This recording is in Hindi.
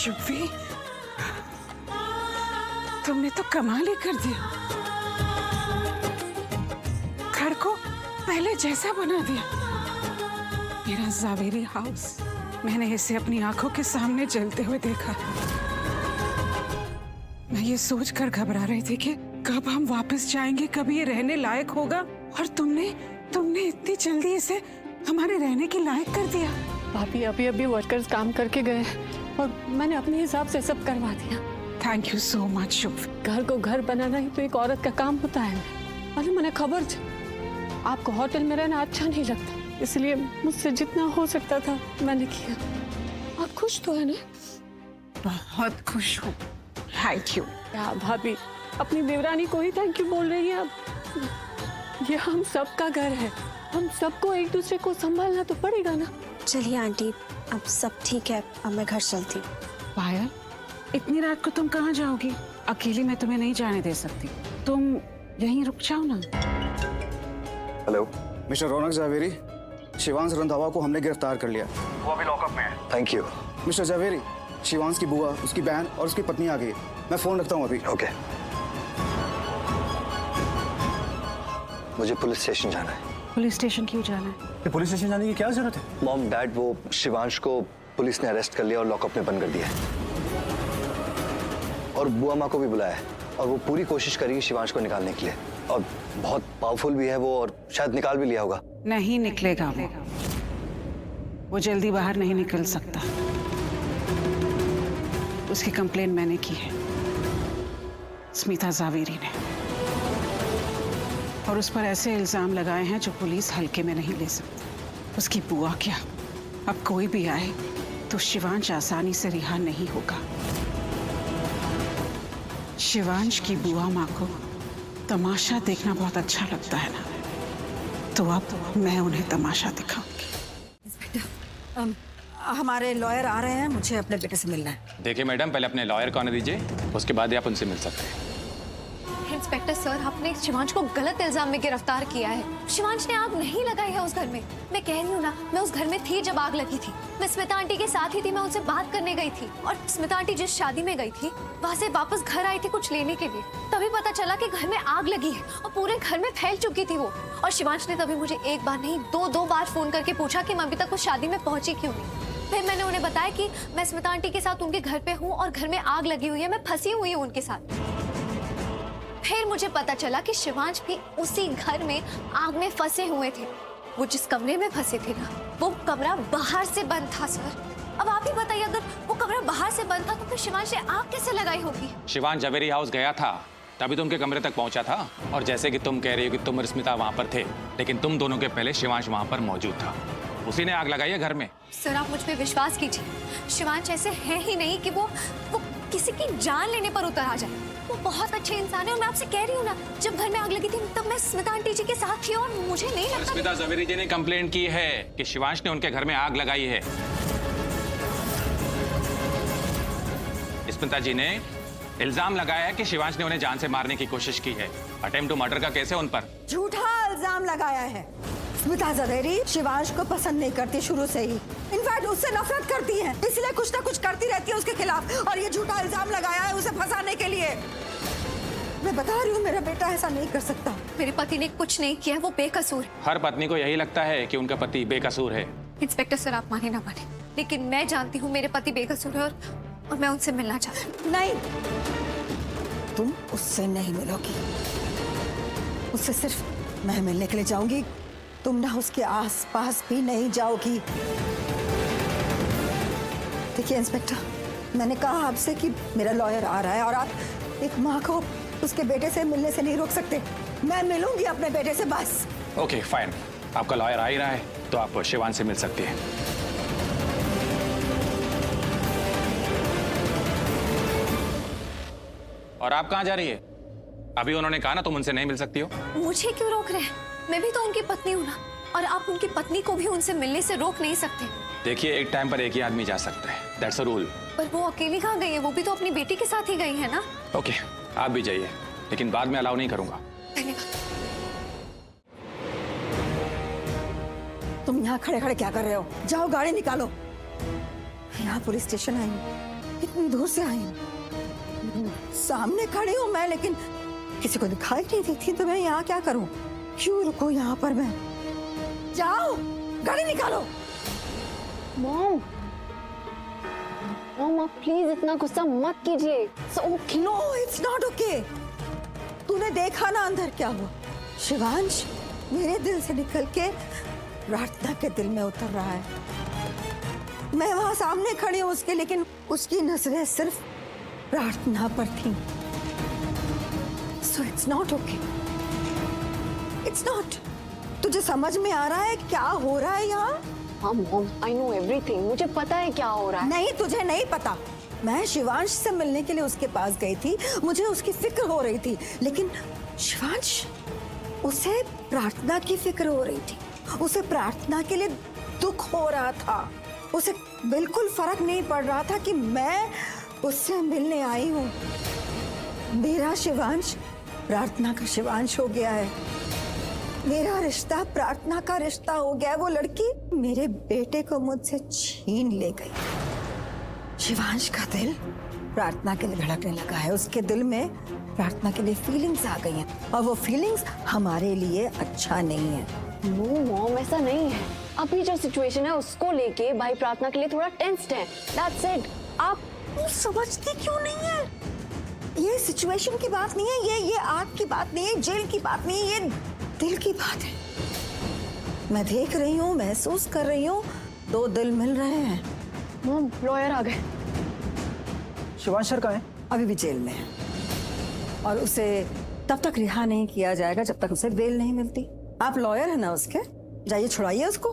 शुभवी, तुमने तो कमाल ही कर दिया। घर को पहले जैसा बना दिया। मेरा जावेरी हाउस, मैंने इसे अपनी आंखों के सामने जलते हुए देखा। मैं ये सोचकर घबरा रही थी कि कब हम वापस जाएंगे, कब ये रहने लायक होगा। और तुमने इतनी जल्दी इसे हमारे रहने के लायक कर दिया। भाभी अभी वर्कर्स काम करके गए और मैंने अपने हिसाब से सब करवा दिया। थैंक यू सो मच शुभ। घर को घर बनाना ही तो एक औरत का काम होता है। और मुझे खबर थी आपको होटल में रहना अच्छा नहीं लगता, इसलिए मुझसे जितना हो सकता था मैंने किया। आप खुश तो है ना? बहुत खुश हूँ। Thank you. क्या भाभी, अपनी देवरानी को ही थैंक यू बोल रही है आप? ये हम सबका घर है, हम सबको एक दूसरे को संभालना तो पड़ेगा ना। चलिए आंटी, अब सब ठीक है, अब मैं घर चलती हूँ। पायल, इतनी रात को तुम कहाँ जाओगी? अकेली मैं तुम्हें नहीं जाने दे सकती, तुम यहीं रुक जाओ ना। हेलो मिस्टर रौनक जावेरी, शिवांश रंधावा को हमने गिरफ्तार कर लिया। वो अभी लॉकअप में है। Thank you mister Javeri. Shivansh की बुआ, उसकी बहन और उसकी पत्नी आ गई। मैं फोन रखता हूँ अभी। ओके। मुझे पुलिस स्टेशन जाना है। पुलिस स्टेशन क्यों जाना है? ये पुलिस स्टेशन जाने की क्या जरूरत है? मॉम डैड, वो शिवांश को पुलिस ने अरेस्ट कर लिया और लॉकअप में बंद कर दिया है। और बुआ माँ को भी बुलाया है और वो पूरी कोशिश करेगी शिवांश को निकालने के लिए। और बहुत पावरफुल भी है वो, और शायद निकाल भी लिया होगा। नहीं निकलेगा वो जल्दी बाहर नहीं निकल सकता। उसकी कंप्लेन मैंने की है, स्मिता जावेरी ने, और उस पर ऐसे इल्जाम लगाए हैं जो पुलिस हल्के में नहीं ले सकती। उसकी बुआ क्या, अब कोई भी आए तो शिवांश आसानी से रिहा नहीं होगा। शिवांश की बुआ माँ को तमाशा देखना बहुत अच्छा लगता है ना, तो अब मैं उन्हें तमाशा दिखाऊंगी। हमारे लॉयर आ रहे हैं, मुझे अपने बेटे से मिलना है। देखिए मैडम, पहले अपने लॉयर को आने दीजिए, उसके बाद ही आप उनसे मिल सकते हैं। इंस्पेक्टर सर, आपने शिवांश को गलत इल्जाम में गिरफ्तार किया है। शिवांश ने आग नहीं लगाई है उस घर में। मैं कह रही हूँ ना, मैं उस घर में थी जब आग लगी थी। मैं स्मिता आंटी के साथ ही थी, मैं उनसे बात करने गई थी। और स्मिता आंटी जिस शादी में गई थी वहाँ से वापस घर आई थी कुछ लेने के लिए। तभी पता चला कि घर में आग लगी है और पूरे घर में फैल चुकी थी वो। और शिवांश ने तभी मुझे एक बार नहीं दो बार फोन करके पूछा कि मैं अभी तक उस शादी में पहुंची क्यों नहीं। फिर मैंने उन्हें बताया कि मैं स्मिता आंटी के साथ उनके घर पे हूँ और घर में आग लगी हुई है, मैं फंसी हुई हूँ उनके साथ। फिर मुझे पता चला कि शिवांश भी उसी घर में आग में फंसे हुए थे। वो जिस कमरे में फंसे थे ना, वो कमरा बाहर से बंद था सर। अब आप ही बताइए, अगर वो कमरा बाहर से बंद था तो फिर शिवांश ने आग कैसे लगाई होगी? शिवांश जावेरी हाउस गया था, तभी तुम के कमरे तक पहुंचा था। और जैसे कि तुम कह रही हो कि तुम और स्मिता वहां पर थे, लेकिन तुम दोनों के पहले शिवांश वहां पर मौजूद था। उसी ने आग लगाई है घर में। सर आप मुझ पे विश्वास कीजिए, शिवांश ऐसे है ही नहीं कि वो किसी की जान लेने पर उतर आ जाए। वो बहुत अच्छे इंसान है और मैं आपसे कह रही हूँ ना, जब घर में आग लगी थी तब मैं स्मिता आंटी जी के साथ थी और मुझे नहीं लगता। स्मिता जावेरी जी ने कंप्लेंट की है कि शिवांश ने उनके घर में आग लगाई है। स्मिता जी ने इल्जाम लगाया है कि शिवांश ने उन्हें जान से मारने की कोशिश की है। अटेम्प्ट टू मर्डर का केस है उन पर। झूठा इल्जाम लगाया है। स्मिता जावेरी शिवांश को पसंद नहीं करती शुरू से ही, इनफैक्ट उससे नफरत करती है, इसलिए कुछ ना कुछ करती रहती है उसके खिलाफ। और ये झूठा इल्जाम लगाया है उसे फंसाने के लिए। मैं बता रही हूँ, मेरा बेटा ऐसा नहीं कर सकता। मेरे पति ने कुछ नहीं किया, वो बेकसूर है। हर पत्नी को यही लगता है कि उनका पति बेकसूर है। इंस्पेक्टर सर आप माने ना माने, लेकिन मैं जानती हूँ मेरे पति बेकसूर है और मैं उनसे मिलना चाहती हूँ। नहीं, तुम उससे नहीं मिलोगी। उससे सिर्फ मैं मिलने के लिए जाऊंगी, तुम ना उसके आसपास भी नहीं जाओगी। देखिए इंस्पेक्टर, मैंने कहा आपसे कि मेरा लॉयर आ रहा है और आप एक माँ को उसके बेटे से मिलने से नहीं रोक सकते। मैं मिलूंगी अपने बेटे से बस। ओके फाइन, आपका लॉयर आ ही रहा है तो आप शिवांश से मिल सकती हैं। और आप कहाँ जा रही है? अभी उन्होंने कहा ना तुम उनसे नहीं मिल सकती हो। मुझे क्यों रोक रहे हैं? मैं भी तो उनकी पत्नी हूँ ना, और आप उनकी पत्नी को भी उनसे मिलने से रोक नहीं सकते। देखिए, एक टाइम पर एक ही आदमी जा सकता है, दैट्स अ रूल। पर वो अकेली कहाँ गई है? वो भी तो अपनी बेटी के साथ ही गई है ना। ओके, आप भी जाइए, लेकिन बाद में अलाउ नहीं करूंगा। धन्यवाद। तुम यहाँ खड़े खड़े क्या कर रहे हो? जाओ गाड़ी निकालो। यहाँ पुलिस स्टेशन आई हूँ, इतनी दूर से आई हूँ, सामने खड़ी हूँ मैं, लेकिन किसी को दिखाई नहीं देती, तो मैं यहाँ क्या करूँ? क्यों रुको यहाँ पर मैं? जाओ, गाड़ी निकालो। मॉम, मॉम आप प्लीज इतना गुस्सा मत कीजिए। Okay. No, it's not okay. तूने देखा ना अंदर क्या हुआ? शिवांश मेरे दिल से निकल के प्रार्थना के दिल में उतर रहा है। मैं वहां सामने खड़ी हूँ उसके, लेकिन उसकी नजरें सिर्फ प्रार्थना पर थी। So it's not okay, it's not. तुझे समझ में आ रहा है क्या हो रहा है यहाँ? हाँ मॉम, आई नो एवरीथिंग, मुझे पता है क्या हो रहा है। नहीं, तुझे नहीं पता। मैं शिवांश से मिलने के लिए उसके पास गई थी, मुझे उसकी फिक्र हो रही थी, लेकिन शिवांश, उसे प्रार्थना की फिक्र हो रही थी, उसे प्रार्थना के लिए दुख हो रहा था। उसे बिल्कुल फर्क नहीं पड़ रहा था कि मैं उससे मिलने आई हूँ। मेरा शिवांश प्रार्थना का शिवांश हो गया है। मेरा रिश्ता प्रार्थना का रिश्ता हो गया है। वो लड़की मेरे बेटे को मुझसे छीन ले गई। शिवांश का दिल प्रार्थना के लिए धड़कने लगा है। उसके दिल में प्रार्थना के लिए फीलिंग्स आ गई हैं, और वो फीलिंग्स हमारे लिए अच्छा नहीं है। नो मॉम, ऐसा नहीं है। अभी जो सिचुएशन है उसको लेके भाई प्रार्थना के लिए थोड़ा टेंस्ड है। That's it. आप समझती क्यों नहीं है? ये सिचुएशन की बात नहीं है, ये आग की बात नहीं है, जेल की बात नहीं है, ये दिल की बात है। मैं देख रही हूँ, महसूस कर रही हूँ, दो दिल मिल रहे हैं। मॉम, लॉयर आ गए। शिवांश सर कहाँ है? अभी भी जेल में है, और उसे तब तक रिहा नहीं किया जाएगा जब तक उसे बेल नहीं मिलती। आप लॉयर है ना उसके, जाइए छुड़ाइए उसको।